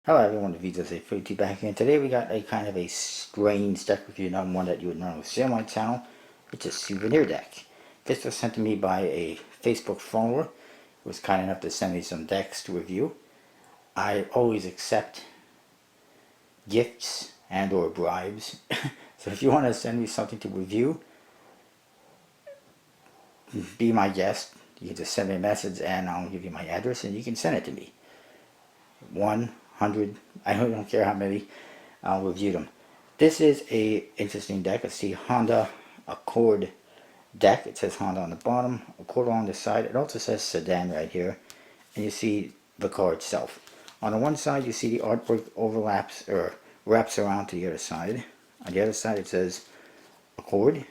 Hello everyone, VJosephRT back again. Today we got a kind of a strange deck review, not one that you would normally see on my channel. It's a souvenir deck. This was sent to me by a Facebook follower who was kind enough to send me some decks to review. I always accept gifts and or bribes. So if you want to send me something to review, be my guest. You can just send me a message and I'll give you my address and you can send it to me. 100, I don't care how many, I'll review them. This is a interesting deck. It's the Honda Accord deck. It says Honda on the bottom, Accord on the side. It also says Sedan right here, and you see the car itself. On the one side you see the artwork overlaps or wraps around to the other side. On the other side it says Accord.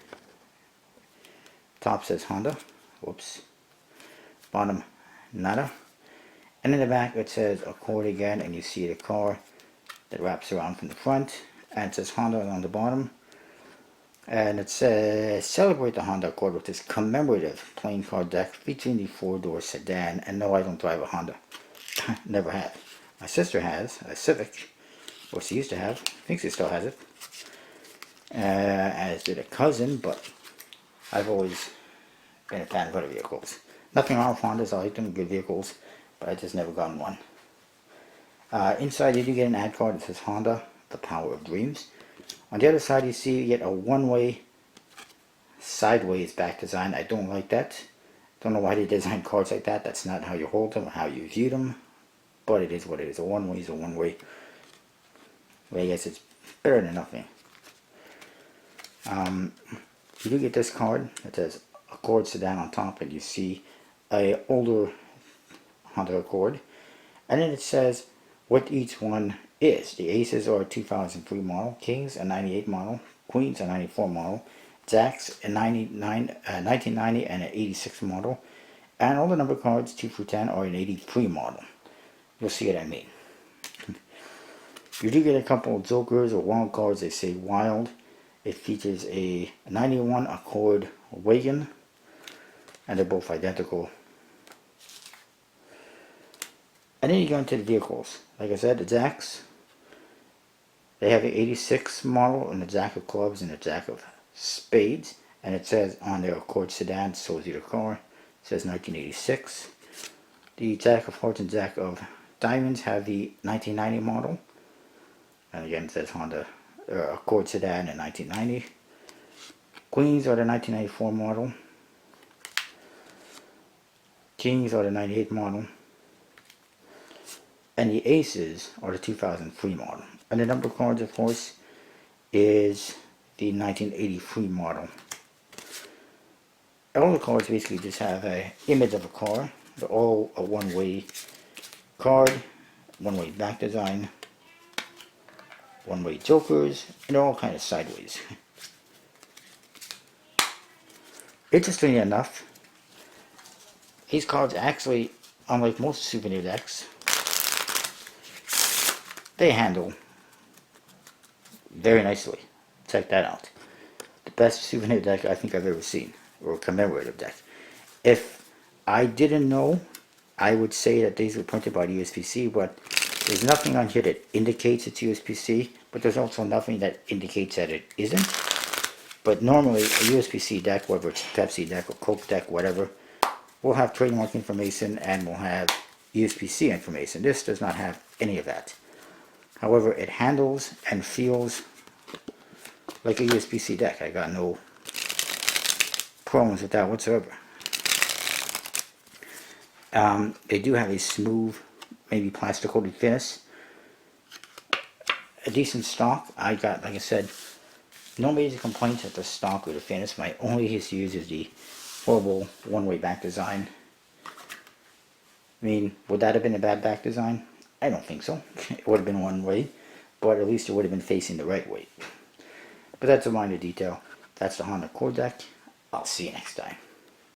Top says Honda. Whoops. Bottom nada. And in the back it says Accord again, and you see the car that wraps around from the front, and it says Honda on the bottom. And it says celebrate the Honda Accord with this commemorative playing card deck featuring the 4-door sedan. And no, I don't drive a Honda. Never have. My sister has a Civic, or she used to have. I think she still has it. As did a cousin, but I've always been a fan of other vehicles. Nothing wrong with Hondas, I like them, good vehicles, but I just never gotten one. Inside you do get an ad card that says Honda, the power of dreams. On the other side you see yet a one-way sideways back design. I don't like that. Don't know why they design cards like that. That's not how you hold them or how you view them, but it is what it is. A one-way is a one-way. Well, I guess it's better than nothing. You do get this card that says Accord Sedan on top, and you see a older Honda Accord, and then it says what each one is. The Aces are a 2003 model, Kings a 98 model, Queens a 94 model, Jacks a 1990 and an 86 model, and all the number cards 2 through 10 are an 83 model. You'll see what I mean. You do get a couple of jokers or wild cards. They say wild. It features a 91 Accord wagon, and they're both identical. And then you go into the vehicles. Like I said, the Jacks, they have the 86 model and the Jack of clubs and the Jack of spades, and it says on their Accord Sedan, shows you the car, it says 1986. The Jack of hearts and Jack of diamonds have the 1990 model, and again it says Honda Accord Sedan in 1990. Queens are the 1994 model. Kings are the 98 model. And the Aces are the 2003 model. And the number cards, of course, is the 1983 model. All the cards basically just have an image of a car. They're all a one-way card, one-way back design, one-way jokers, and they're all kind of sideways. Interestingly enough, these cards actually, unlike most souvenir decks, they handle very nicely. Check that out. The best souvenir deck I think I've ever seen, or a commemorative deck. If I didn't know, I would say that these were printed by the USPC, but there's nothing on here that indicates it's USPC, but there's also nothing that indicates that it isn't. But normally a USPC deck, whether it's Pepsi deck or Coke deck, whatever, will have trademark information and will have USPC information. This does not have any of that. However, it handles and feels like a USPC deck. I got no problems with that whatsoever. They do have a smooth, maybe plastic coated finish. A decent stock. I got, like I said, no major complaints at the stock or the finish. My only issue is the horrible one-way back design. I mean, would that have been a bad back design? I don't think so. It would have been one way, but at least it would have been facing the right way. But that's a minor detail. That's the Honda Accord deck. I'll see you next time.